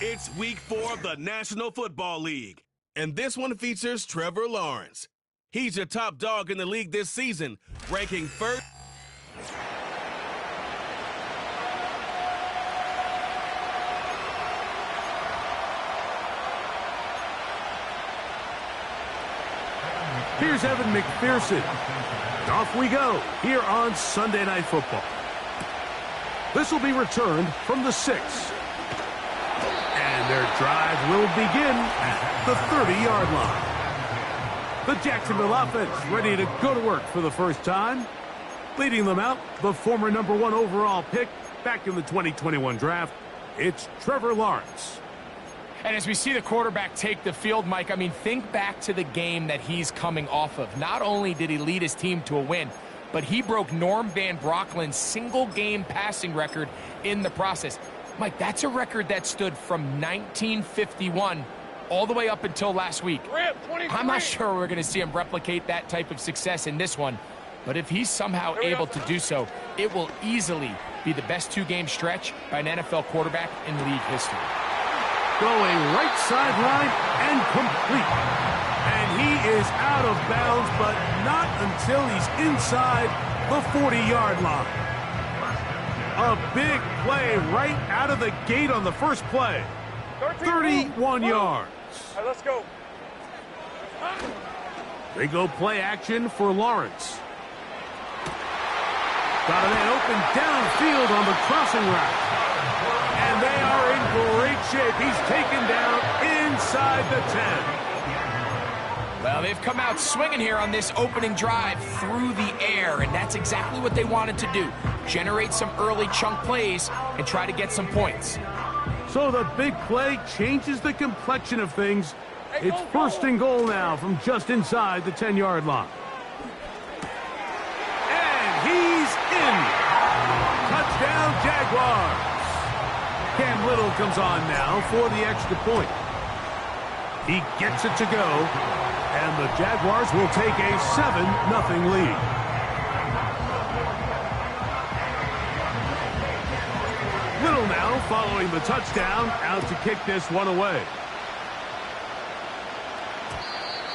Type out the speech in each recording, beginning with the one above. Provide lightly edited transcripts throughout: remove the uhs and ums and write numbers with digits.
It's week 4 of the National Football League, and this one features Trevor Lawrence. He's your top dog in the league this season, ranking first. Here's Evan McPherson. Off we go here on Sunday Night Football. This will be returned from the 6. And their drive will begin at the 30-yard line. The Jacksonville offense ready to go to work for the first time. Leading them out, the former #1 overall pick back in the 2021 draft, it's Trevor Lawrence. And as we see the quarterback take the field, Mike, I mean, think back to the game that he's coming off of. Not only did he lead his team to a win, but he broke Norm Van Brocklin's single-game passing record in the process. Mike, that's a record that stood from 1951 all the way up until last week. I'm not sure we're going to see him replicate that type of success in this one, but if he's somehow able to do so, it will easily be the best 2-game stretch by an NFL quarterback in league history. Going right sideline and complete. And he is out of bounds, but not until he's inside the 40-yard line. A big play right out of the gate on the first play. 31 yards. All right, let's go. They go play action for Lawrence. Got a man open downfield on the crossing route. And they are in great shape. He's taken down inside the 10. Well, they've come out swinging here on this opening drive through the air, and that's exactly what they wanted to do. Generate some early chunk plays and try to get some points. So the big play changes the complexion of things. It's first and goal now from just inside the 10-yard line. And he's in. Touchdown, Jaguars. Cam Little comes on now for the extra point. He gets it to go, and the Jaguars will take a 7-0 lead. Little now following the touchdown, out to kick this one away.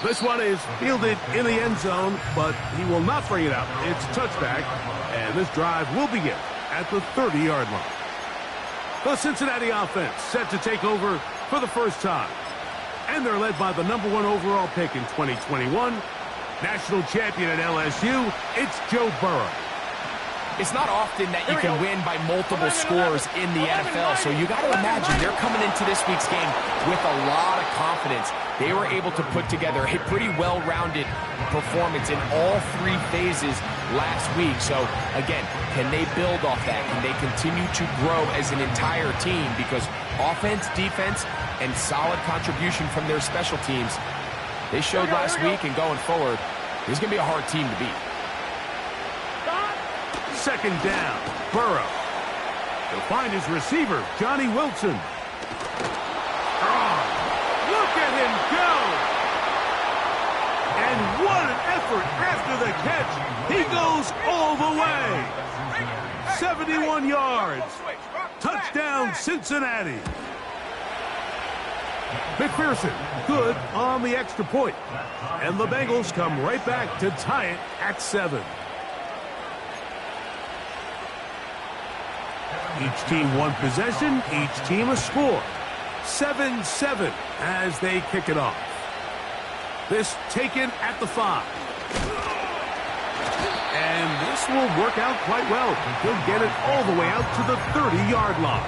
This one is fielded in the end zone, but he will not bring it out. It's a touchback, and this drive will begin at the 30-yard line. The Cincinnati offense set to take over for the first time. And they're led by the #1 overall pick in 2021. National champion at LSU, it's Joe Burrow. It's not often that you can win by multiple scores in the NFL, so you got to imagine they're coming into this week's game with a lot of confidence. They were able to put together a pretty well-rounded performance in all 3 phases last week. So, again, can they build off that? Can they continue to grow as an entire team? Because offense, defense, and solid contribution from their special teams, they showed last week, and going forward, this is going to be a hard team to beat. Second down, Burrow. He'll find his receiver, Johnny Wilson. Oh, look at him go! And what an effort after the catch. He goes all the way. 71 yards. Touchdown, Cincinnati. McPherson, good on the extra point. And the Bengals come right back to tie it at 7. Each team one possession, each team a score. 7-7 as they kick it off. This taken at the 5. And this will work out quite well. He'll get it all the way out to the 30-yard line.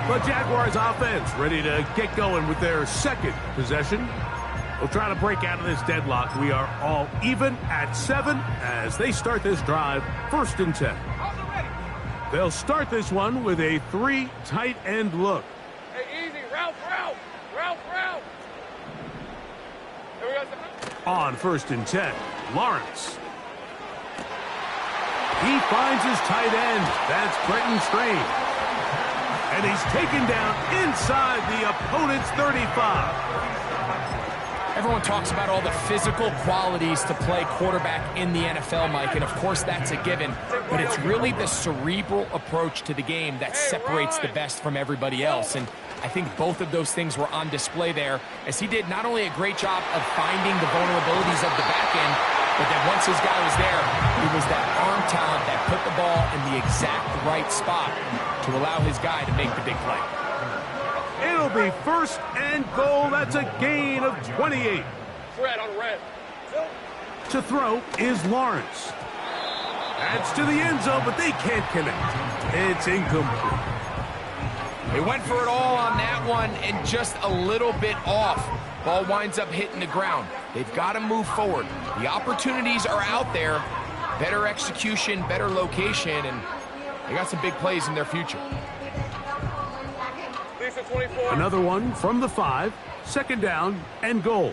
The Jaguars offense ready to get going with their second possession. We'll try to break out of this deadlock. We are all even at 7 as they start this drive, 1st and 10. They'll start this one with a 3 tight end look. Hey, easy. Route. Here we go. On 1st and 10, Lawrence. He finds his tight end. That's Brenton Strange. And he's taken down inside the opponent's 35. Everyone talks about all the physical qualities to play quarterback in the NFL, Mike, and of course that's a given, but it's really the cerebral approach to the game that separates the best from everybody else, and I think both of those things were on display there, as he did not only a great job of finding the vulnerabilities of the back end, but then once his guy was there, it was that arm talent that put the ball in the exact right spot to allow his guy to make the big play. It'll be first and goal. That's a gain of 28. Red on red. To throw is Lawrence. That's to the end zone, but they can't connect. It's incomplete. They went for it all on that one and just a little bit off. Ball winds up hitting the ground. They've got to move forward. The opportunities are out there. Better execution, better location, and they got some big plays in their future. Another one from the 5. Second down and goal.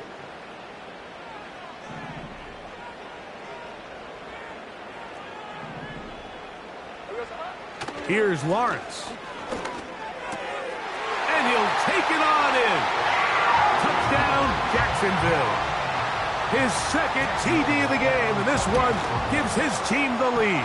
Here's Lawrence. And he'll take it on in. Touchdown, Jacksonville. His second TD of the game, and this one gives his team the lead.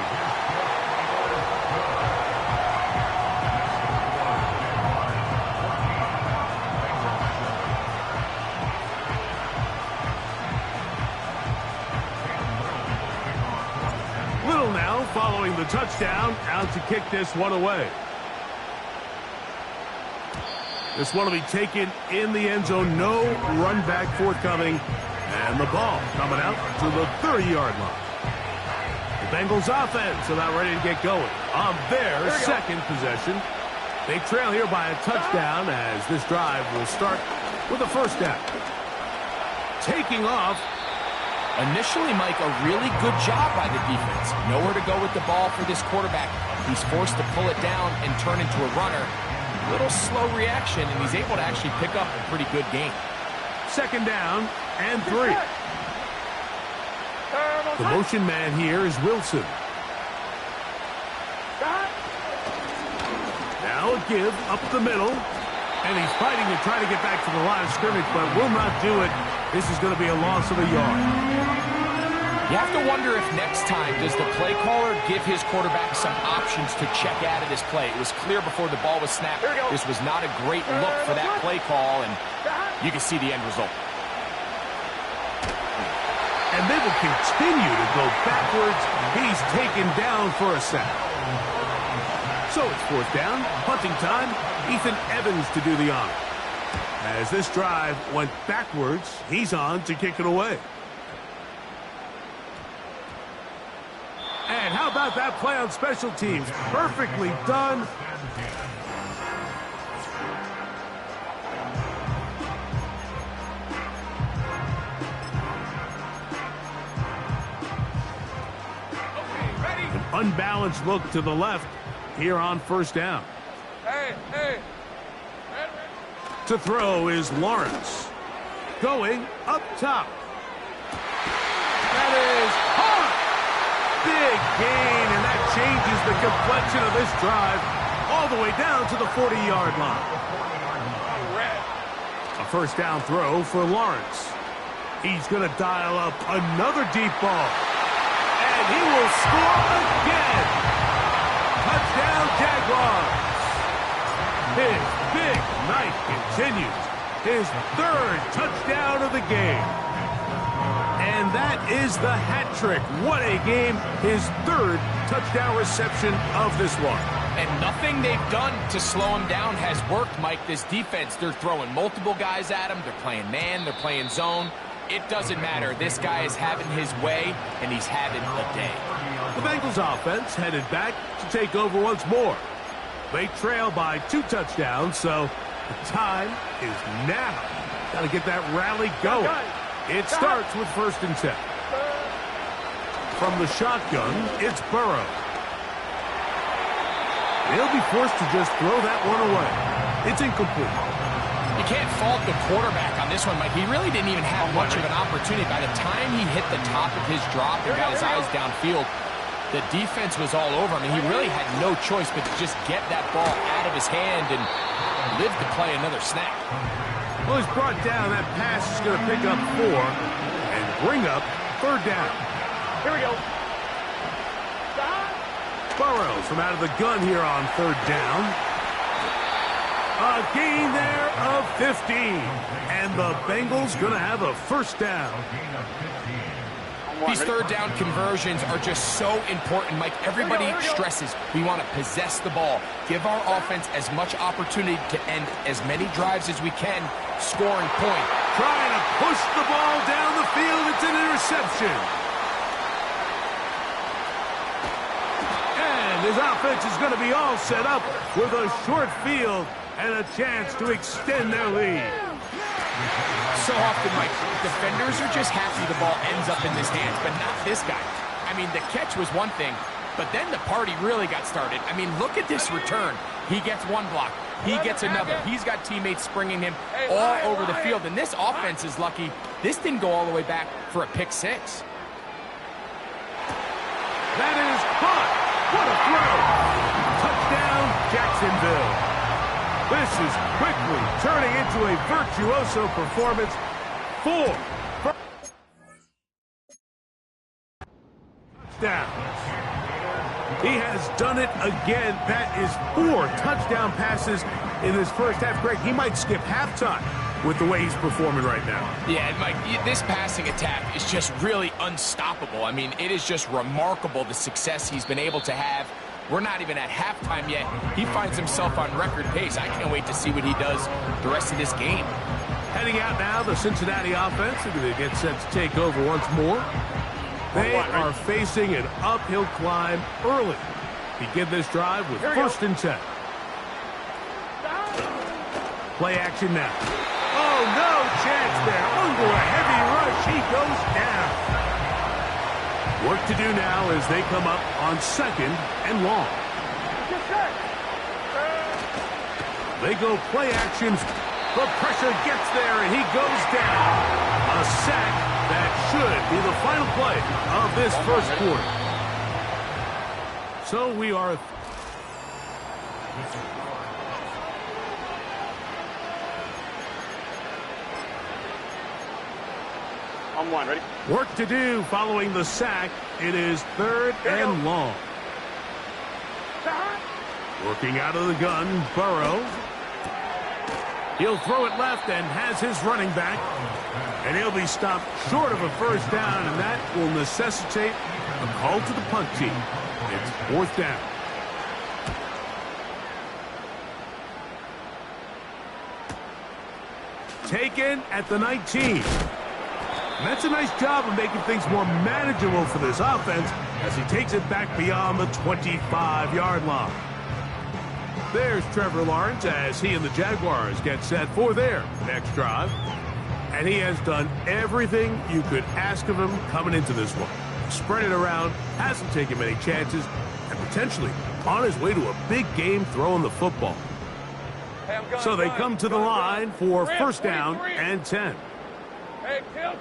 Little now following the touchdown, out to kick this one away. This one will be taken in the end zone. No run back forthcoming. And the ball coming out to the 30-yard line. The Bengals offense about ready to get going on their second possession. They trail here by a touchdown as this drive will start with a first down. Taking off. Initially, Mike, a really good job by the defense. Nowhere to go with the ball for this quarterback. He's forced to pull it down and turn into a runner. A little slow reaction, and he's able to actually pick up a pretty good gain. Second down and 3. The motion man here is Wilson. Now a give up the middle. And he's fighting to try to get back to the line of scrimmage, but will not do it. This is going to be a loss of a yard. You have to wonder if next time, does the play caller give his quarterback some options to check out of this play? It was clear before the ball was snapped. This was not a great look for that play call, and you can see the end result. And they will continue to go backwards. He's taken down for a sack. So it's fourth down, punting time. Ethan Evans to do the honor. As this drive went backwards, he's on to kick it away. And how about that play on special teams? Perfectly done. An unbalanced look to the left here on first down. Hey. To throw is Lawrence. Going up top. That is hard. Big gain, and that changes the complexion of this drive all the way down to the 40-yard line. A first down throw for Lawrence. He's going to dial up another deep ball. And he will score again. Touchdown, Jaguars. His big night continues. His third touchdown of the game. And that is the hat trick. What a game. His third touchdown reception of this one. And nothing they've done to slow him down has worked, Mike. This defense, they're throwing multiple guys at him. They're playing man. They're playing zone. It doesn't matter. This guy is having his way, and he's having a day. The Bengals offense headed back to take over once more. They trail by 2 touchdowns, so the time is now. Got to get that rally going. It starts with 1st and 10. From the shotgun, it's Burrow. He'll be forced to just throw that one away. It's incomplete. You can't fault the quarterback on this one, Mike. He really didn't even have much of an opportunity. By the time he hit the top of his drop and got his eyes downfield, the defense was all over him, and he really had no choice but to just get that ball out of his hand and live to play another snap. Well, he's brought down. That pass is going to pick up 4 and bring up 3rd down. Here we go. Burrows from out of the gun here on 3rd down. A gain there of 15. And the Bengals going to have a 1st down. These 3rd down conversions are just so important, Mike. Everybody stresses we want to possess the ball, give our offense as much opportunity to end as many drives as we can, scoring point. Trying to push the ball down the field. It's an interception. And his offense is going to be all set up with a short field and a chance to extend their lead. So often, Mike, defenders are just happy the ball ends up in his hands, but not this guy. I mean, the catch was one thing, but then the party really got started. I mean, look at this return. He gets one block. He gets another. He's got teammates springing him all over the field, and this offense is lucky. This didn't go all the way back for a pick 6. That is caught. What a throw. Touchdown, Jacksonville. This is quickly turning into a virtuoso performance. 4 touchdowns. He has done it again. That is 4 touchdown passes in this first half. Greg, he might skip halftime with the way he's performing right now. Yeah, Mike, this passing attack is just really unstoppable. I mean, it is just remarkable the success he's been able to have. We're not even at halftime yet. He finds himself on record pace. I can't wait to see what he does the rest of this game. Heading out now, the Cincinnati offense. They get set to take over once more. They are facing an uphill climb early. Begin this drive with 1st and 10. Play action now. Oh, no chance there. Under a heavy rush, he goes down. Work to do now as they come up on 2nd and long. They go play action. The pressure gets there, and he goes down. A sack that should be the final play of this first quarter. So we are... On 1, ready? Work to do following the sack. It is 3rd and long. Working out of the gun, Burrow. He'll throw it left and has his running back. And he'll be stopped short of a 1st down, and that will necessitate a call to the punt team. It's 4th down. Taken at the 19. And that's a nice job of making things more manageable for this offense as he takes it back beyond the 25-yard line. There's Trevor Lawrence as he and the Jaguars get set for their next drive. And he has done everything you could ask of him coming into this one. Spread it around, hasn't taken many chances, and potentially on his way to a big game throwing the football. So they come to the line for 1st down and 10. Hey, kill.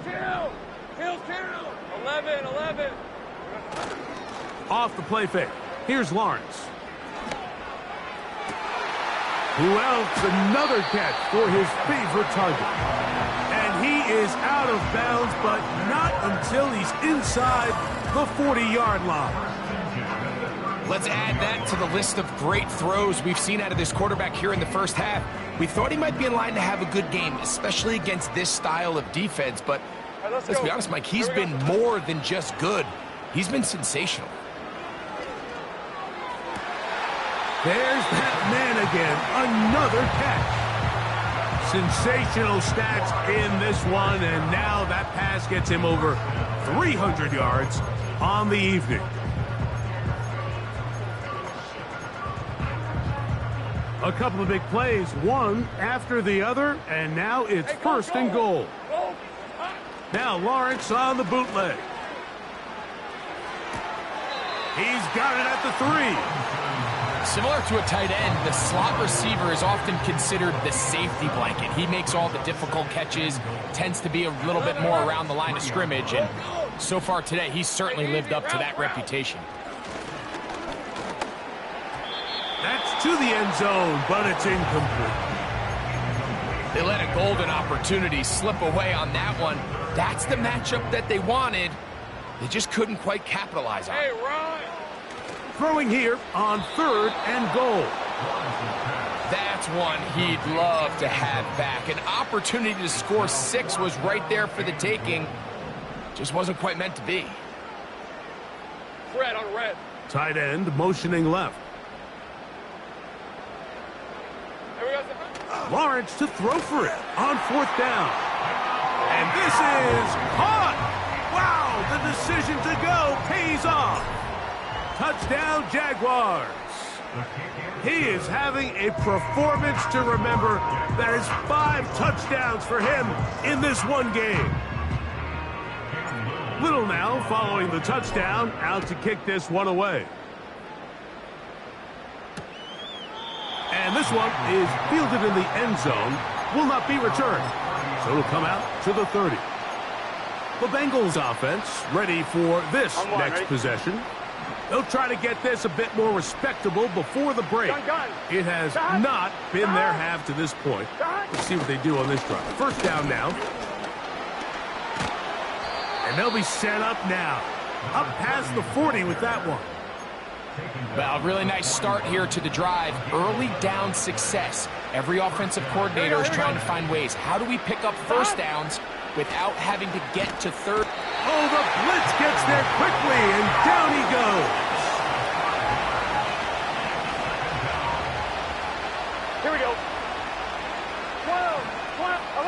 11. Off the play fake. Here's Lawrence. Who else? Another catch for his favorite target. And he is out of bounds, but not until he's inside the 40-yard line. Let's add that to the list of great throws we've seen out of this quarterback here in the first half. We thought he might be in line to have a good game, especially against this style of defense. But let's be honest, Mike, he's been more than just good. He's been sensational. There's that man again. Another catch. Sensational stats in this one, and now that pass gets him over 300 yards on the evening. A couple of big plays, one after the other, and now it's 1st and goal. Now Lawrence on the bootleg. He's got it at the 3. Similar to a tight end, the slot receiver is often considered the safety blanket. He makes all the difficult catches, tends to be a little bit more around the line of scrimmage, and so far today, he's certainly lived up to that reputation. That's to the end zone, but it's incomplete. They let a golden opportunity slip away on that one. That's the matchup that they wanted. They just couldn't quite capitalize on it. Hey, Ron! Throwing here on 3rd and goal. That's one he'd love to have back. An opportunity to score 6 was right there for the taking. Just wasn't quite meant to be. Red on red. Tight end motioning left. Here we go. Lawrence to throw for it on 4th down. And this is caught. Wow, the decision to go pays off. Touchdown, Jaguars. He is having a performance to remember. That is 5 touchdowns for him in this one game. Little now following the touchdown, out to kick this one away. And this one is fielded in the end zone, will not be returned. So it'll come out to the 30. The Bengals offense ready for this next possession. They'll try to get this a bit more respectable before the break. It has not been their half to this point. Let's see what they do on this drive. 1st down now. And they'll be set up now. Up past the 40 with that one. Well, really nice start here to the drive. Early down success. Every offensive coordinator is trying to find ways. How do we pick up 1st downs without having to get to 3rd? Oh, the blitz gets there quickly, and down he goes. Here we go. 12,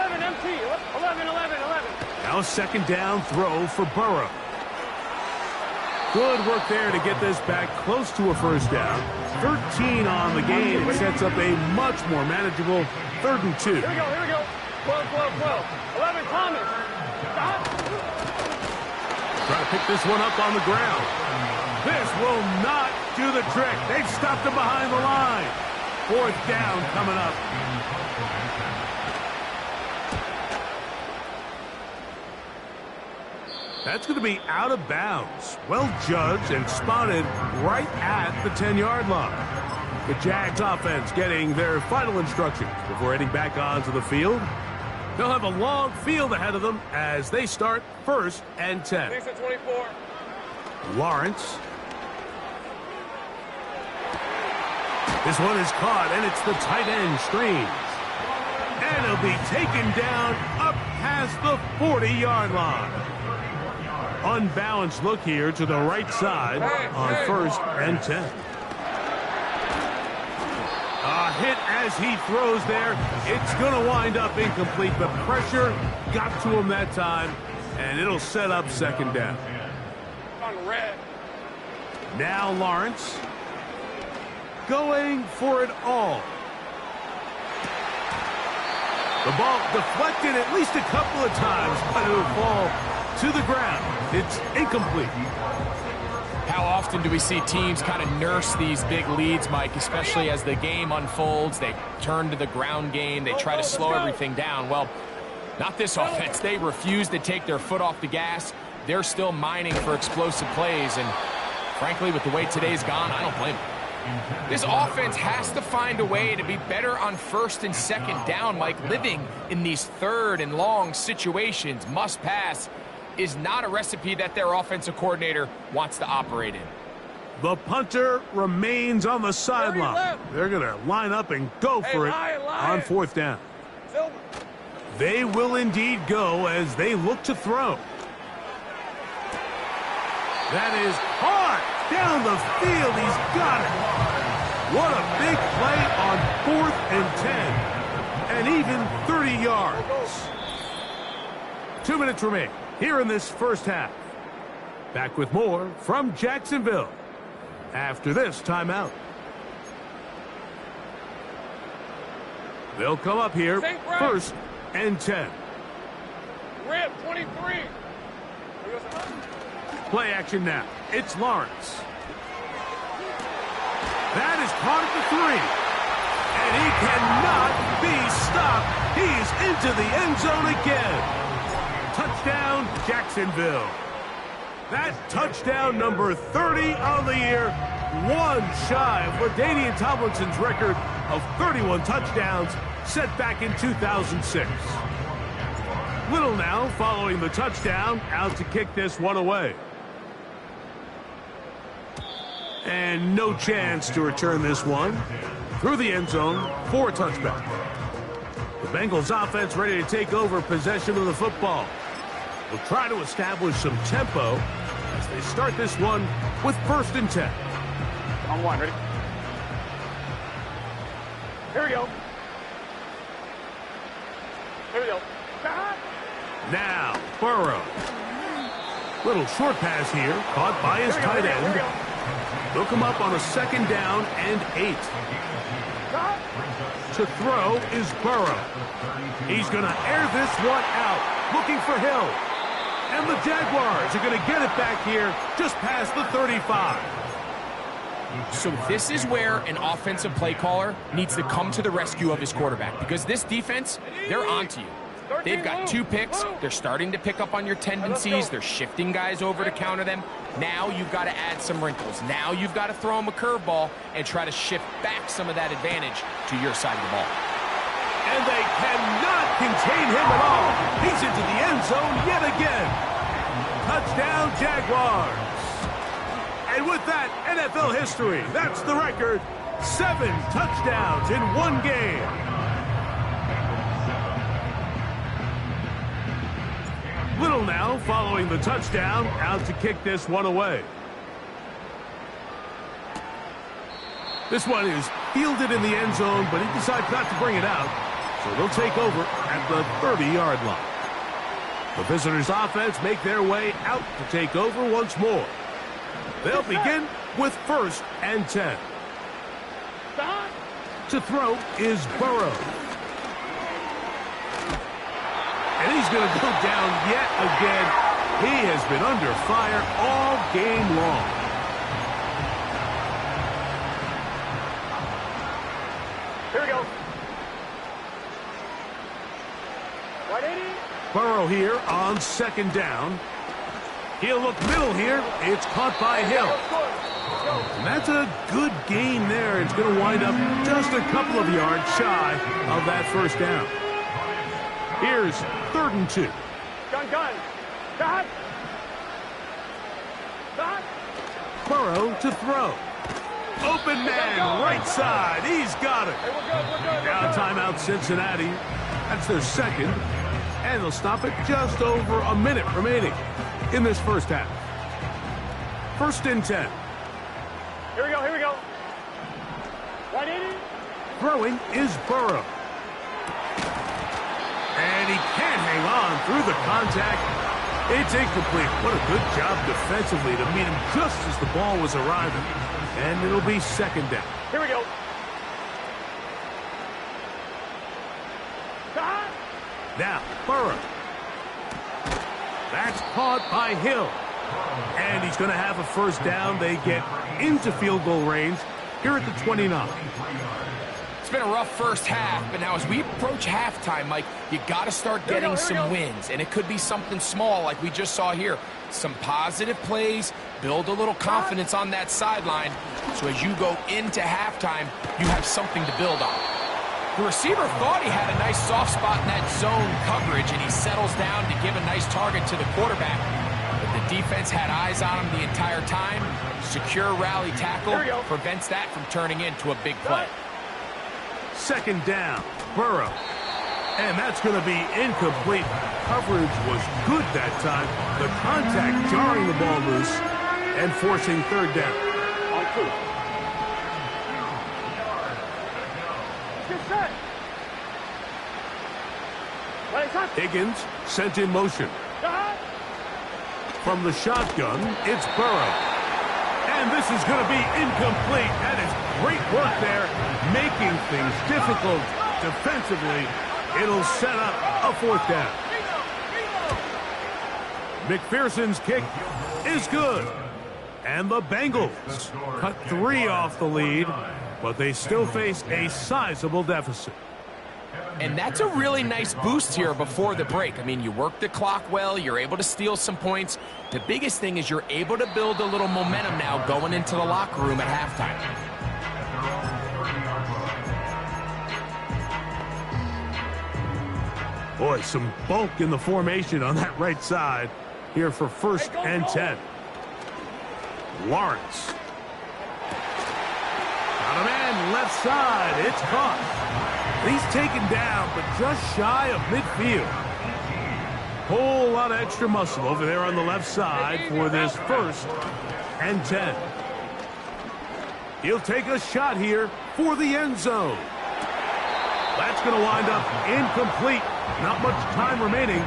11, empty. 11, 11, 11. Now a 2nd down throw for Burrow. Good work there to get this back close to a 1st down. 13 on the game. It sets up a much more manageable 3rd and 2. Here we go, here we go. 12, 12, 12. 11, Thomas. Stop. Try to pick this one up on the ground. This will not do the trick. They've stopped him behind the line. 4th down coming up. That's going to be out of bounds. Well judged and spotted right at the 10-yard line. The Jags offense getting their final instructions before heading back onto the field. They'll have a long field ahead of them as they start 1st and 10. 24. Lawrence. This one is caught, and it's the tight end screens. And it'll be taken down up past the 40-yard line. Unbalanced look here to the right side on 1st and 10. A hit as he throws there. It's going to wind up incomplete. The pressure got to him that time, and it'll set up 2nd down. On red. Now Lawrence going for it all. The ball deflected at least a couple of times, but it'll fall to the ground. It's incomplete. How often do we see teams kind of nurse these big leads, Mike, especially as the game unfolds? They turn to the ground game. They try to slow everything down. Well, not this offense. They refuse to take their foot off the gas. They're still mining for explosive plays, and frankly, with the way today's gone, I don't blame them. This offense has to find a way to be better on 1st and 2nd down, Mike. Living in these 3rd and long situations, must pass, is not a recipe that their offensive coordinator wants to operate in. The punter remains on the sideline. They're going to line up and go for it on 4th down. They will indeed go as they look to throw. That is hard down the field. He's got it. What a big play on 4th and 10. And even 30 yards. 2 minutes remain here in this 1st half. Back with more from Jacksonville after this timeout. They'll come up here 1st and 10. Rip, 23. Play action now. It's Lawrence. That is caught at the 3. And he cannot be stopped. He's into the end zone again. Touchdown, Jacksonville. That touchdown number 30 on the year. One shy of LaDainian Tomlinson's record of 31 touchdowns set back in 2006. Little now following the touchdown, out to kick this one away. And no chance to return this one through the end zone for a touchback. The Bengals offense ready to take over possession of the football. Will try to establish some tempo as they start this one with 1st and 10. On one, ready? Here we go. Here we go. Now, Burrow. Little short pass here, caught by his tight end. They'll come up on a 2nd down and 8. To throw is Burrow. He's going to air this one out, looking for Hill. And the Jaguars are going to get it back here just past the 35. So this is where an offensive play caller needs to come to the rescue of his quarterback, because this defense, they're onto you. They've got 2 picks. They're starting to pick up on your tendencies. They're shifting guys over to counter them. Now you've got to add some wrinkles. Now you've got to throw him a curveball and try to shift back some of that advantage to your side of the ball. And they cannot contain him at all. He's into the end zone yet again. Touchdown, Jaguars. And with that, NFL history, that's the record. 7 touchdowns in one game. Little now following the touchdown, out to kick this one away. This one is fielded in the end zone, but he decides not to bring it out. So they'll take over at the 30-yard line. The visitors' offense make their way out to take over once more. They'll begin with 1st and 10. To throw is Burrow. And he's going to go down yet again. He has been under fire all game long. Here we go. 180. Burrow here on 2nd down. He'll look middle here. It's caught by Hill. And that's a good gain there. It's going to wind up just a couple of yards shy of that 1st down. Here's 3rd and 2. Gun. Stop. Burrow to throw. Open man, right side. He's got it. Hey, we're good. Now timeout Cincinnati. That's their 2nd. And they'll stop it just over a minute remaining in this 1st half. 1st and 10. Here we go. 180. Throwing is Burrow. And he can't hang on through the contact. It's incomplete. What a good job defensively to meet him just as the ball was arriving. And it'll be 2nd down. Here we go. Now, Burrow. That's caught by Hill. And he's going to have a 1st down. They get into field goal range here at the 29. It's been a rough 1st half, but now as we approach halftime, Mike, you got to start getting some wins. And it could be something small like we just saw here. Some positive plays, build a little confidence on that sideline. So as you go into halftime, you have something to build on. The receiver thought he had a nice soft spot in that zone coverage, and he settles down to give a nice target to the quarterback. But the defense had eyes on him the entire time. Secure rally tackle prevents that from turning into a big play. 2nd down, Burrow. And that's going to be incomplete. Coverage was good that time. The contact jarring the ball loose and forcing 3rd down. On 2. Higgins sent in motion. From the shotgun, it's Burrow. And this is going to be incomplete. That is great work there, making things difficult defensively. It'll set up a 4th down. McPherson's kick is good. And the Bengals cut 3 off the lead, but they still face a sizable deficit. And that's a really nice boost here before the break. I mean, you work the clock well. You're able to steal some points. The biggest thing is you're able to build a little momentum now going into the locker room at halftime. Boy, some bulk in the formation on that right side here for first and 10. Lawrence. Got a man left side. It's caught. He's taken down, but just shy of midfield. Whole lot of extra muscle over there on the left side for this first and 10. He'll take a shot here for the end zone. That's going to wind up incomplete. Not much time remaining.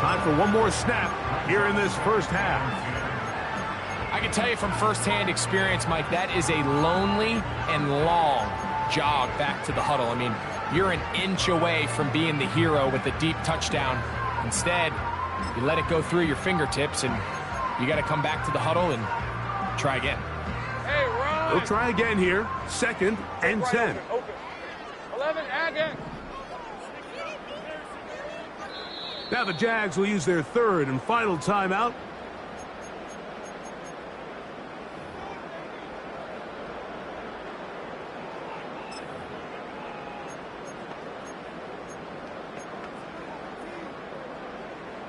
Time for one more snap here in this first half. I can tell you from firsthand experience, Mike, that is a lonely and long jog back to the huddle. I mean, you're an inch away from being the hero with a deep touchdown. Instead, you let it go through your fingertips, and you got to come back to the huddle and try again. Hey, Ron! We'll try again here. Second and 10. Open. 11, again. Now the Jags will use their third and final timeout.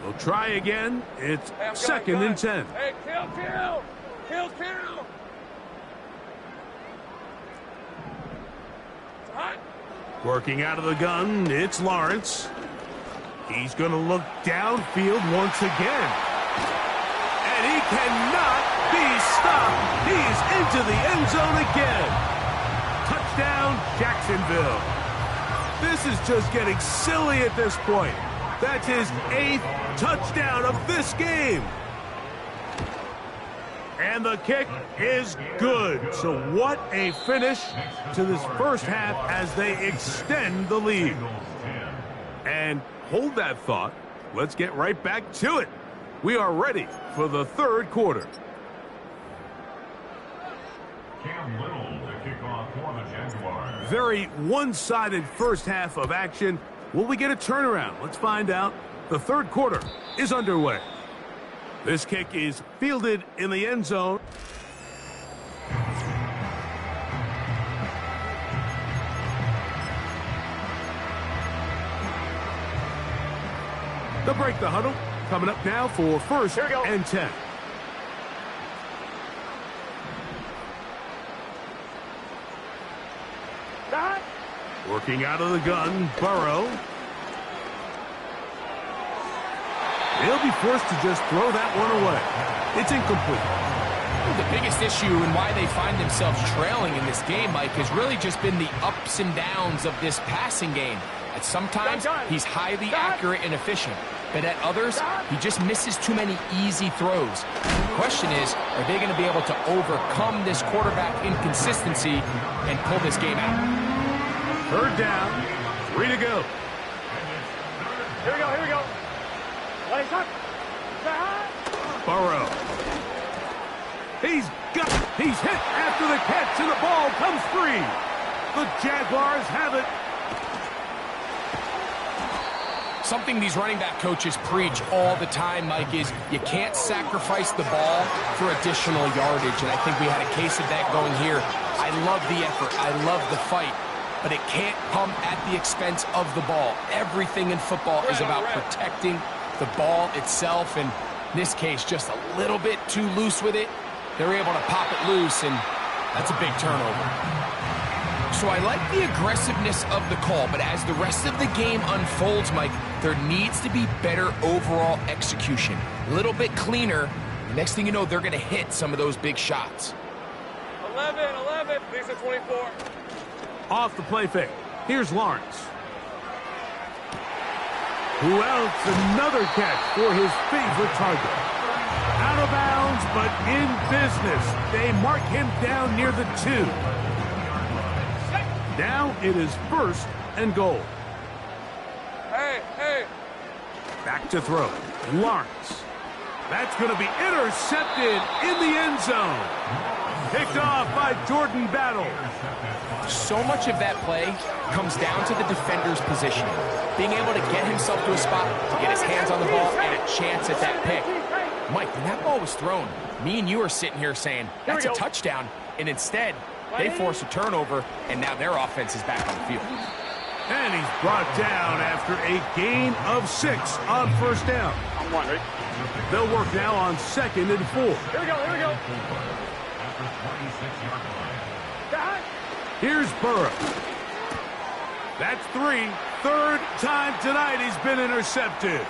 We'll try again. It's second and 10. Hey, kill! Hot. Working out of the gun, it's Lawrence. He's going to look downfield once again. And he cannot be stopped. He's into the end zone again. Touchdown, Jacksonville. This is just getting silly at this point. That's his 8th touchdown of this game. And the kick is good. So what a finish to this first half as they extend the lead. And hold that thought. Let's get right back to it. We are ready for the third quarter. Very one-sided first half of action. Will we get a turnaround? Let's find out. The third quarter is underway. This kick is fielded in the end zone. They'll break the huddle. Coming up now for first and 10. Working out of the gun, Burrow. They'll be forced to just throw that one away. It's incomplete. The biggest issue and why they find themselves trailing in this game, Mike, has really just been the ups and downs of this passing game. At sometimes, he's highly accurate and efficient. But at others, he just misses too many easy throws. The question is, are they going to be able to overcome this quarterback inconsistency and pull this game out? Third down, 3 to go. Here we go. Let it Burrow. He's hit after the catch, and the ball comes free. The Jaguars have it. Something these running back coaches preach all the time, Mike, is you can't sacrifice the ball for additional yardage, and I think we had a case of that going here. I love the effort. I love the fight. But it can't come at the expense of the ball. Everything in football is about protecting the ball itself, and in this case, just a little bit too loose with it. They're able to pop it loose, and that's a big turnover. So I like the aggressiveness of the call, but as the rest of the game unfolds, Mike, there needs to be better overall execution. A little bit cleaner. The next thing you know, they're going to hit some of those big shots. 11, these are 24. Off the play fake. Here's Lawrence. Who else? Another catch for his favorite target. Out of bounds, but in business. They mark him down near the 2. Now it is first and goal. Hey. Back to throw. Lawrence. That's going to be intercepted in the end zone. Picked off by Jordan Battle. So much of that play comes down to the defender's positioning. Being able to get himself to a spot, to get his hands on the ball, and a chance at that pick. Mike, when that ball was thrown, me and you are sitting here saying, that's a touchdown. And instead, they force a turnover, and now their offense is back on the field. And he's brought down after a gain of 6 on first down. I'm one, right? They'll work now on 2nd and 4. Here we go, here we go. Here's Burrow. That's 3. Third time tonight he's been intercepted.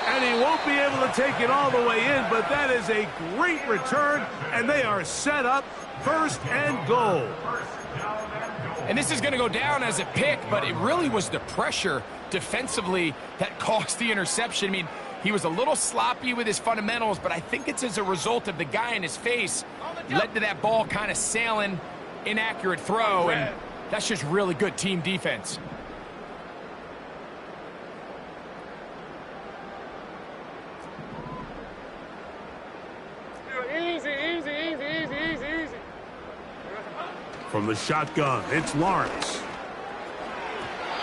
And he won't be able to take it all the way in, but that is a great return, and they are set up 1st and goal. And this is going to go down as a pick, but it really was the pressure defensively that caused the interception. I mean, he was a little sloppy with his fundamentals, but I think it's as a result of the guy in his face. He led to that ball kind of sailing, inaccurate throw, and that's just really good team defense. Easy, easy, easy, easy, easy, easy. From the shotgun, it's Lawrence.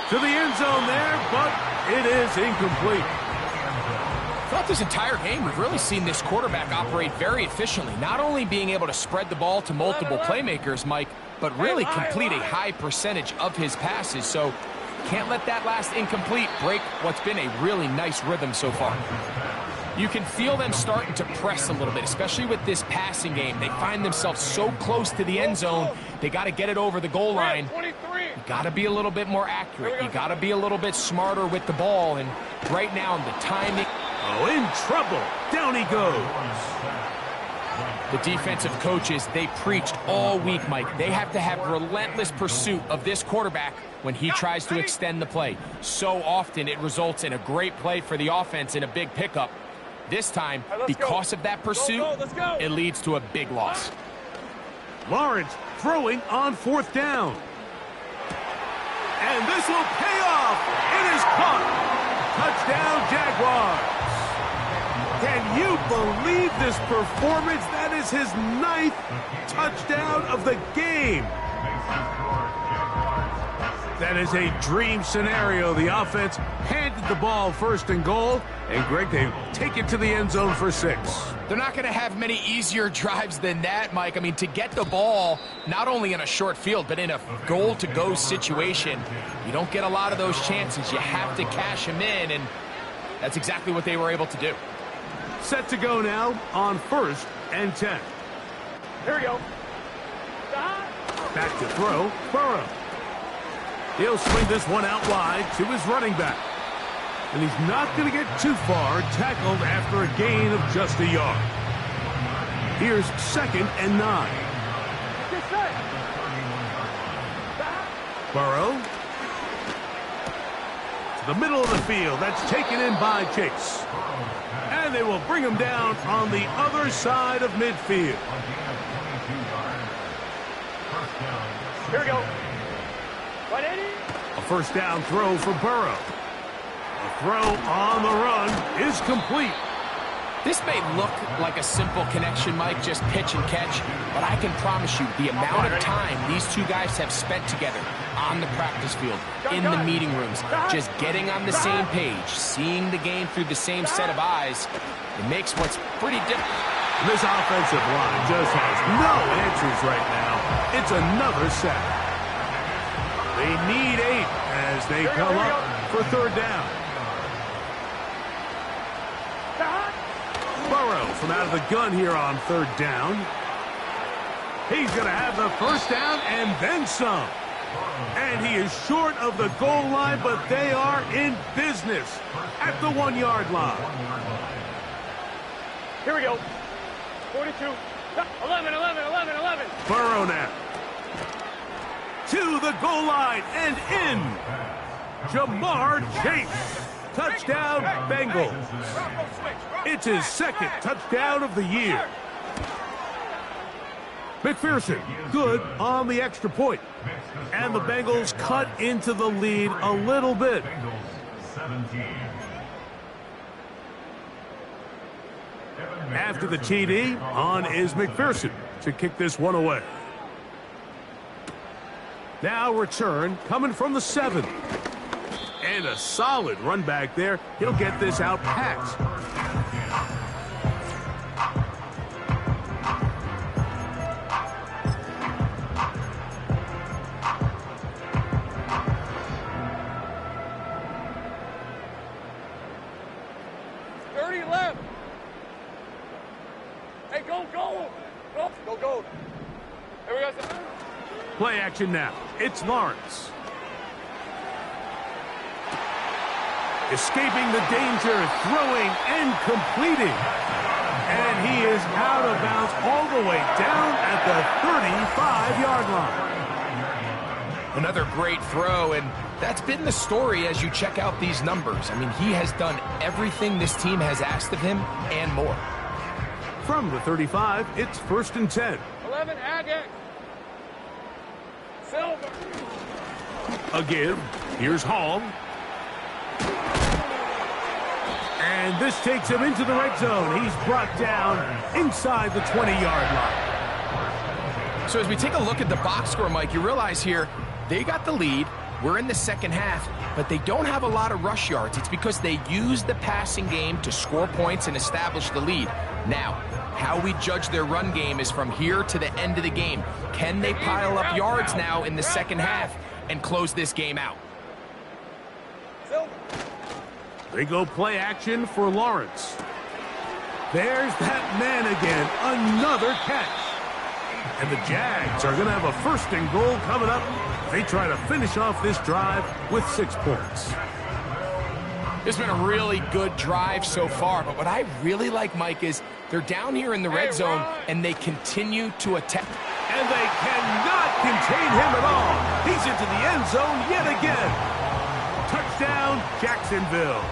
To the end zone there, but it is incomplete. Throughout this entire game, we've really seen this quarterback operate very efficiently, not only being able to spread the ball to multiple playmakers, Mike, but really complete a high percentage of his passes. So can't let that last incomplete break what's been a really nice rhythm so far. You can feel them starting to press a little bit, especially with this passing game. They find themselves so close to the end zone, they got to get it over the goal line. You got to be a little bit more accurate. You got to be a little bit smarter with the ball. And right now, the timing... Oh, in trouble. Down he goes. The defensive coaches, they preached all week, Mike. They have to have relentless pursuit of this quarterback when he tries to extend the play. So often it results in a great play for the offense and a big pickup. This time, because of that pursuit, it leads to a big loss. Lawrence throwing on 4th down. And this will pay off. It is caught. Touchdown, Jaguars. Can you believe this performance? That is his 9th touchdown of the game. That is a dream scenario. The offense handed the ball 1st and goal, and Greg, they take it to the end zone for 6. They're not going to have many easier drives than that, Mike. I mean, to get the ball, not only in a short field, but in a goal-to-go situation, you don't get a lot of those chances. You have to cash them in, and that's exactly what they were able to do. Set to go now on 1st and 10. Here we go. Back to throw, Burrow. He'll swing this one out wide to his running back. And he's not going to get too far, tackled after a gain of just a yard. Here's 2nd and 9. Burrow. To the middle of the field. That's taken in by Chase. And they will bring him down on the other side of midfield. Here we go. A 1st down throw for Burrow. The throw on the run is complete. This may look like a simple connection, Mike, just pitch and catch, but I can promise you the amount of time these two guys have spent together on the practice field, in the meeting rooms, just getting on the same page, seeing the game through the same set of eyes, it makes what's pretty different. This offensive line just has no answers right now. It's another sack. They need 8 as they come up for 3rd down. Burrow from out of the gun here on 3rd down. He's going to have the 1st down and then some. And he is short of the goal line, but they are in business at the 1-yard line. Here we go. 42. 11. Burrow now. To the goal line and in. Jamar Chase. Touchdown, Bengals. It's his 2nd touchdown of the year. McPherson, good on the extra point. And the Bengals cut into the lead a little bit. After the TD, on is McPherson to kick this one away. Now return coming from the 7. And a solid run back there. He'll get this out packed. Go. Go. Go. Go. Here we go. Play action now. It's Lawrence. Escaping the danger, throwing and completing. And he is out of bounds all the way down at the 35-yard line. Another great throw, and that's been the story as you check out these numbers. I mean, he has done everything this team has asked of him and more. From the 35, it's 1st and 10. 11, Agate. Silver. A give. Here's Hall. And this takes him into the red zone. He's brought down inside the 20-yard line. So as we take a look at the box score, Mike, you realize here they got the lead. We're in the second half, but they don't have a lot of rush yards. It's because they use the passing game to score points and establish the lead. Now, how we judge their run game is from here to the end of the game. Can they pile up yards now in the second half and close this game out? They go play action for Lawrence. There's that man again. Another catch. And the Jags are going to have a 1st and goal coming up. They try to finish off this drive with 6 points. It's been a really good drive so far, but what I really like, Mike, is they're down here in the red zone, and they continue to attack. And they cannot contain him at all. He's into the end zone yet again. Touchdown, Jacksonville.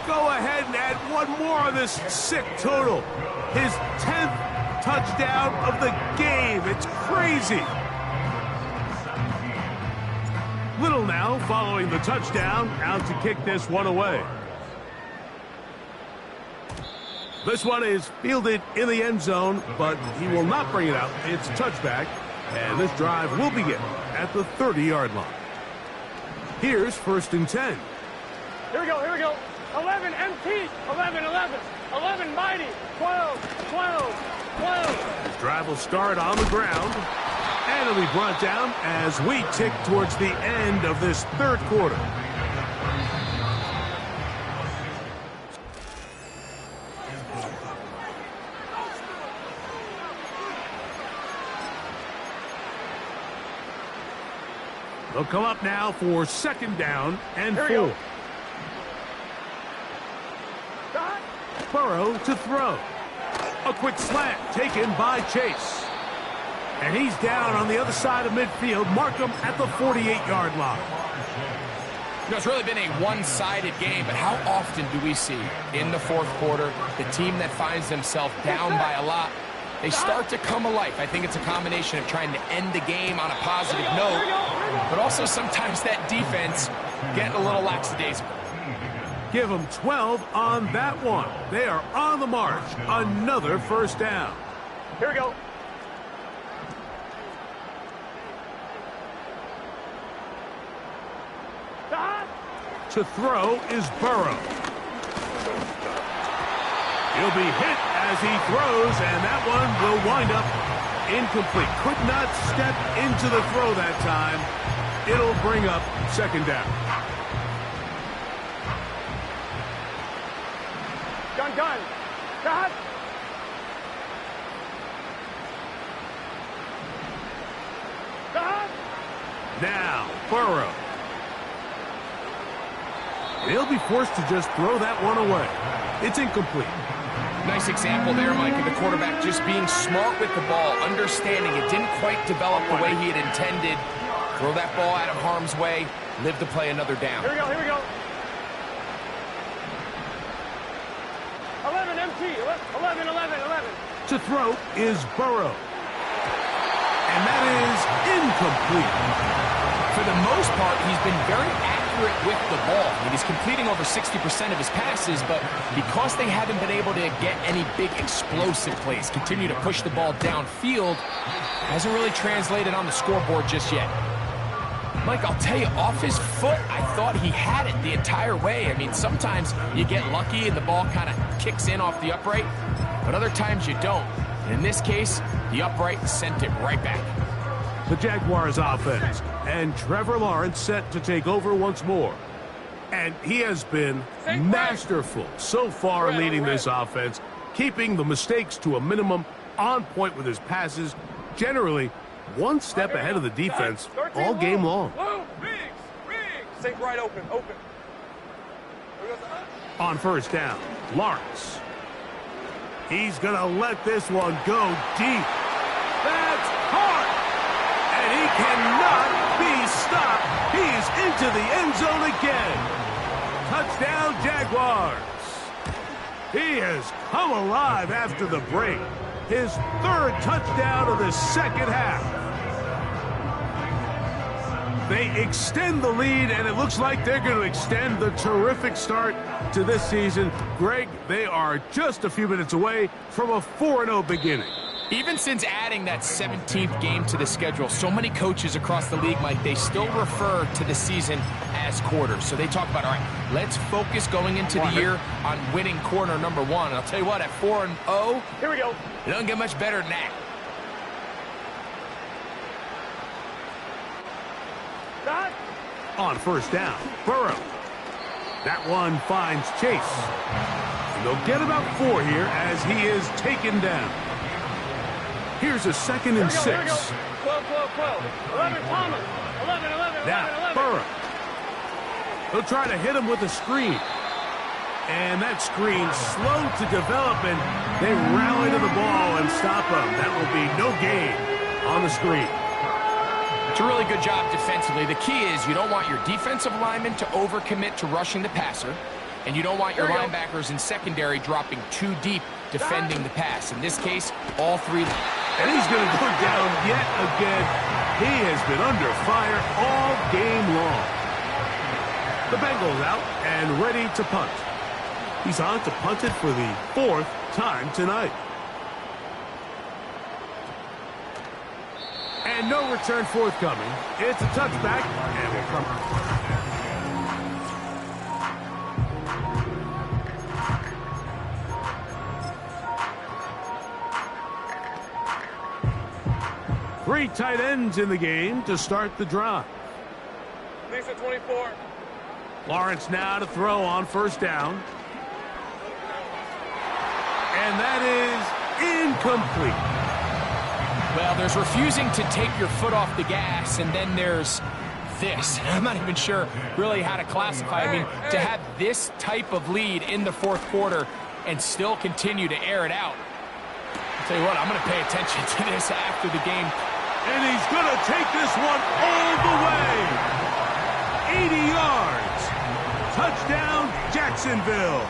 Go ahead and add one more on this sick total. His 10th touchdown of the game. It's crazy. Little now following the touchdown, out to kick this one away. This one is fielded in the end zone, but he will not bring it out. It's touchback, and this drive will begin at the 30-yard line. Here's 1st and 10. Here we go. Here we go. 11, MT. 11, 11. 11, Mighty. 12, 12, 12. This drive will start on the ground. And it'll be brought down as we tick towards the end of this 3rd quarter. They'll come up now for 2nd down and 4. Burrow to throw. A quick slant taken by Chase. And he's down on the other side of midfield. Mark him at the 48-yard line. You know, it's really been a one-sided game, but how often do we see in the 4th quarter the team that finds themselves down by a lot, they start to come alive? I think it's a combination of trying to end the game on a positive note, but also sometimes that defense getting a little lackadaisical. Give them 12 on that one. They are on the march. Another 1st down. Here we go. To throw is Burrow. He'll be hit as he throws, and that one will wind up incomplete. Could not step into the throw that time. It'll bring up 2nd down. Gun. Cut. Now, Burrow. He'll be forced to just throw that one away. It's incomplete. Nice example there, Mike, of the quarterback just being smart with the ball, understanding it didn't quite develop the way he had intended. Throw that ball out of harm's way, live to play another down. Here we go. 11, MT. 11. To throw is Burrow. And that is incomplete. For the most part, he's been very accurate with the ball. I mean, he's completing over 60% of his passes, but because they haven't been able to get any big explosive plays, continue to push the ball downfield, hasn't really translated on the scoreboard just yet. Mike, I'll tell you, off his foot, I thought he had it the entire way. I mean, sometimes you get lucky and the ball kind of kicks in off the upright, but other times you don't. And in this case, the upright sent it right back. The Jaguars offense, and Trevor Lawrence set to take over once more. And he has been masterful so far leading this offense, keeping the mistakes to a minimum on point with his passes, generally one step ahead of the defense all game long. Sink right open. On first down, Lawrence. He's going to let this one go deep. That's hard. And he cannot be stopped. He's into the end zone again. Touchdown, Jaguars. He has come alive after the break. His third touchdown of the second half. They extend the lead, and it looks like they're going to extend the terrific start to this season. Greg, they are just a few minutes away from a 4-0 beginning. Even since adding that 17th game to the schedule, so many coaches across the league, Mike, they still refer to the season as quarters. So they talk about, all right, let's focus going into the year on winning quarter number one. And I'll tell you what, at 4-0, Here we go. it doesn't get much better than that. On first down, Burrow. That one finds Chase. And they'll get about 4 here as he is taken down. Here's a 2nd and 6. 12. 11, Thomas. 11. Now, Burrow. They'll try to hit him with a screen. And that screen slow to develop, and they rally to the ball and stop him. That will be no gain on the screen. It's a really good job defensively. The key is you don't want your defensive linemen to overcommit to rushing the passer, and you don't want your linebackers in secondary dropping too deep defending the pass. In this case, all three. And he's going to go down yet again. He has been under fire all game long. The Bengals out and ready to punt. He's on to punt it for the 4th time tonight. And no return forthcoming. It's a touchback, and will come. Three tight ends in the game to start the drive. Lisa 24. Lawrence now to throw on first down. And that is incomplete. Well, there's refusing to take your foot off the gas, and then there's this. I'm not even sure really how to classify. I mean, to have this type of lead in the 4th quarter and still continue to air it out. I'll tell you what, I'm going to pay attention to this after the game. And he's going to take this one all the way. 80 yards. Touchdown, Jacksonville.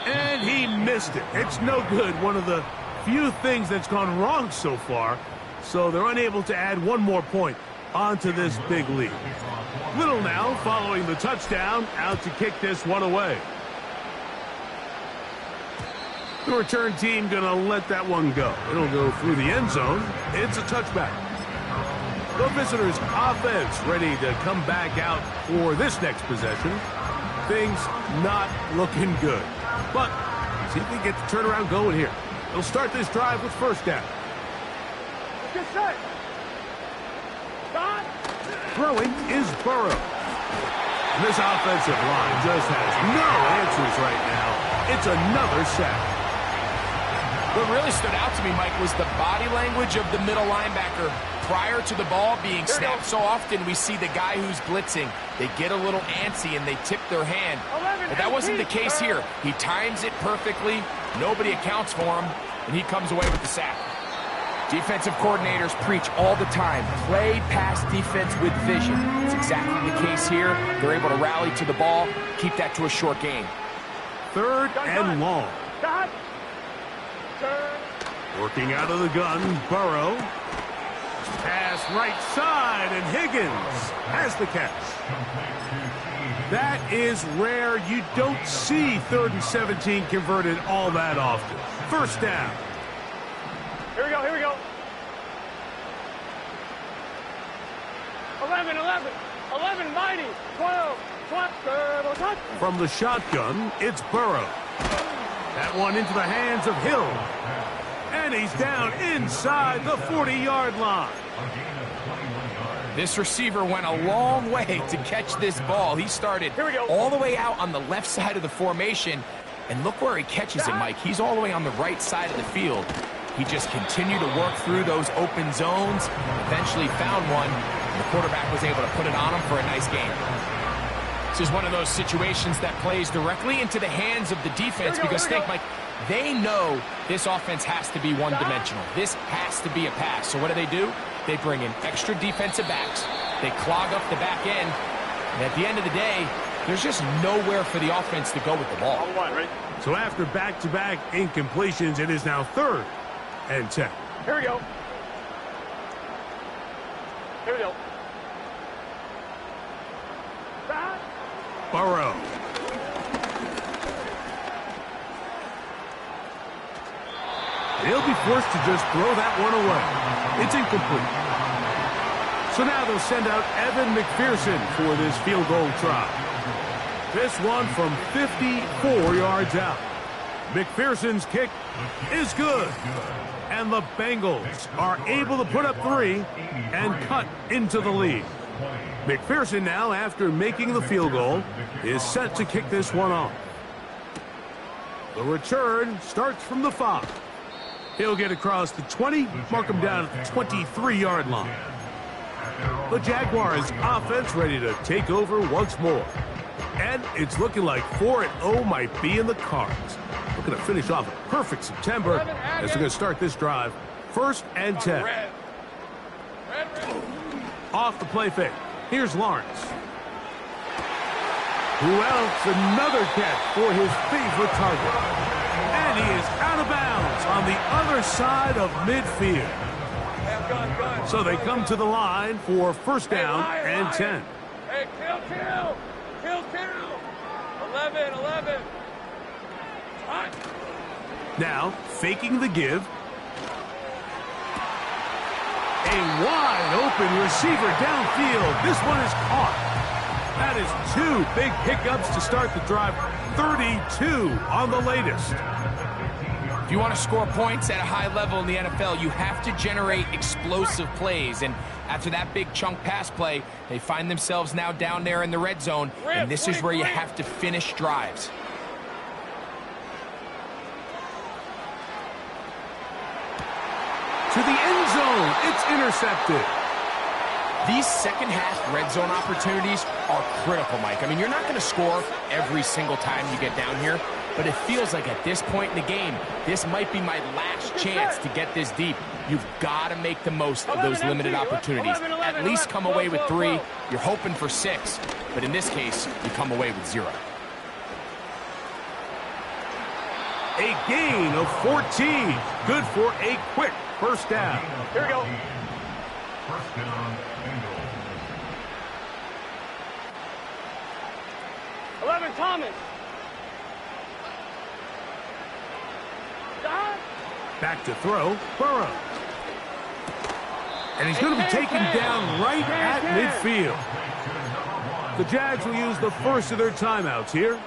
And he missed it. It's no good. One of the few things that's gone wrong so far, so they're unable to add one more point onto this big lead. Little now following the touchdown, out to kick this one away. The return team gonna let that one go. It'll go through the end zone. It's a touchback. The visitors' offense ready to come back out for this next possession. Things not looking good, but see if we get the turnaround going here. They'll start this drive with first down. Get set. Stop. Throwing is Burrow. And this offensive line just has no answers right now. It's another sack. What really stood out to me, Mike, was the body language of the middle linebacker prior to the ball being snapped. So often we see the guy who's blitzing, they get a little antsy and they tip their hand. But that wasn't the case here. He times it perfectly, nobody accounts for him, and he comes away with the sack. Defensive coordinators preach all the time, play pass defense with vision. It's exactly the case here. They're able to rally to the ball, keep that to a short gain. 3rd and long. Working out of the gun, Burrow. Pass right side, and Higgins has the catch. That is rare. You don't see 3rd and 17 converted all that often. First down. Here we go. 11, mighty. 12, touch. From the shotgun, it's Burrow. That one into the hands of Hill. And he's down inside the 40-yard line. This receiver went a long way to catch this ball. He started all the way out on the left side of the formation, And look where he catches it, Mike. He's all the way on the right side of the field. He just continued to work through those open zones, eventually found one, and the quarterback was able to put it on him for a nice gain. This is one of those situations that plays directly into the hands of the defense because think, Mike, they know this offense has to be one-dimensional. This has to be a pass. So what do? They bring in extra defensive backs. They clog up the back end. And at the end of the day, there's just nowhere for the offense to go with the ball. So after back-to-back incompletions, it is now 3rd and 10. Here we go. Here we go. Burrow. He'll be forced to just throw that one away. It's incomplete. So now they'll send out Evan McPherson for this field goal try. This one from 54 yards out. McPherson's kick is good. And the Bengals are able to put up 3 and cut into the lead. McPherson now, after making the field goal, is set to kick this one off. The return starts from the 5. He'll get across the 20, mark him down at the 23-yard line. The Jaguars' offense ready to take over once more. And it's looking like 4-0 might be in the cards. Looking to finish off a perfect September as they're going to start this drive. 1st and 10. Off the play fake. Here's Lawrence. Who else? Another catch for his favorite target. And he is out of bounds on the other side of midfield. So they come to the line for 1st down and 10. Hey, kill. 11. Now, faking the give. A wide open receiver downfield. This one is caught. That is 2 big pickups to start the drive. 32 on the latest. If you want to score points at a high level in the NFL, you have to generate explosive plays. And after that big chunk pass play, they find themselves now down there in the red zone. And this is where you have to finish drives. To the end zone, it's intercepted. These second-half red zone opportunities are critical, Mike. I mean, you're not going to score every single time you get down here, but it feels like at this point in the game, this might be my last chance to get this deep. You've got to make the most of those limited opportunities. At least come away with 3. You're hoping for 6, but in this case, you come away with 0. A gain of 14. Good for a quick 1st down. Here we go. 1st down, Bengals. 11, Thomas. Back to throw, Burrow. And he's going to be taken down right at midfield. The Jags will use the 1st of their timeouts here.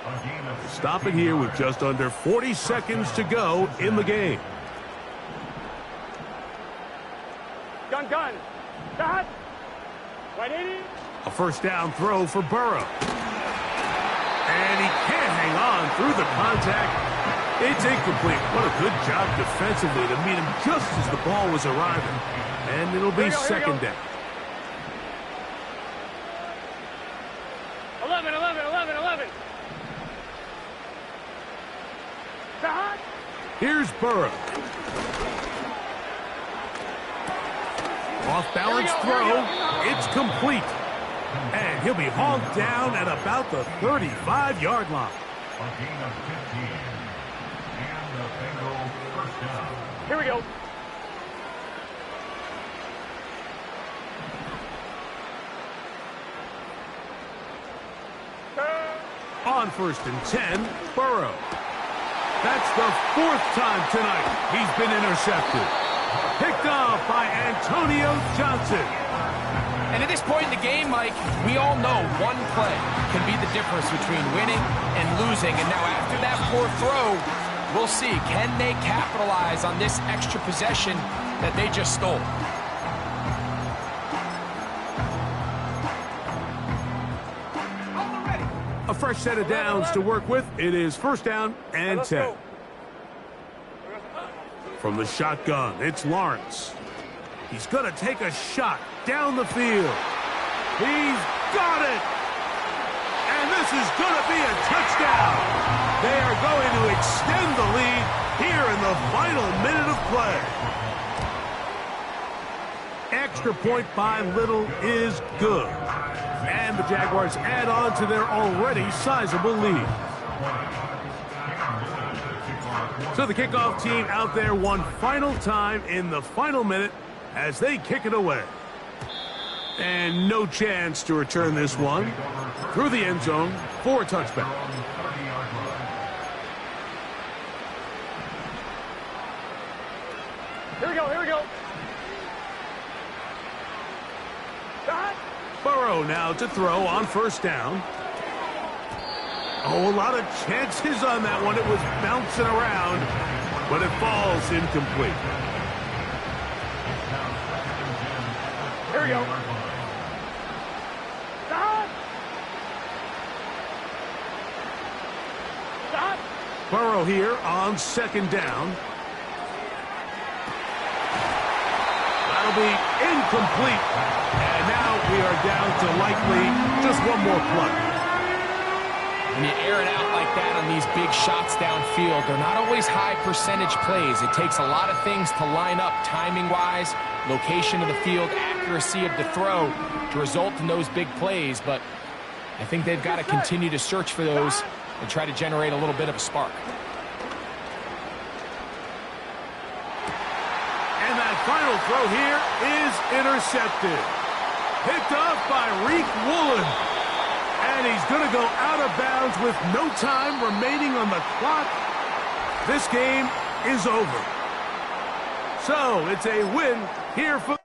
Stop it here with just under 40 seconds to go in the game. Gun. Dot. 180. A 1st down throw for Burrow. And he can't hang on through the contact. It's incomplete. What a good job defensively to meet him just as the ball was arriving. And it'll be 2nd down. 11. Dot. Here's Burrow. Off-balance throw. It's complete. And he'll be hauled down at about the 35-yard line. A gain of 15. And the Bengals 1st down. Here we go. On 1st and 10, Burrow. That's the 4th time tonight he's been intercepted. Picked off by Antonio Johnson. And at this point in the game, Mike, we all know one play can be the difference between winning and losing. And now after that poor throw, we'll see. Can they capitalize on this extra possession that they just stole? A A fresh set of downs to work with. It is first down and 10. From the shotgun, it's Lawrence. He's going to take a shot down the field. He's got it! And this is going to be a touchdown. They are going to extend the lead here in the final minute of play. Extra point by Little is good. And the Jaguars add on to their already sizable lead. So the kickoff team out there one final time in the final minute as they kick it away. And no chance to return this one through the end zone for a touchback. Here we go, here we go. Shot. Burrow now to throw on first down. Oh, a lot of chances on that one. It was bouncing around, but it falls incomplete. Here we go. Stop! Stop! Burrow here on second down. That'll be incomplete. And now we are down to likely just one more play. When you air it out like that on these big shots downfield, they're not always high percentage plays. It takes a lot of things to line up timing-wise, location of the field, accuracy of the throw to result in those big plays. But I think they've got to continue to search for those and try to generate a little bit of a spark. And that final throw here is intercepted. Picked off by Reek Woolen. And he's going to go out of bounds with no time remaining on the clock. This game is over. So it's a win here for...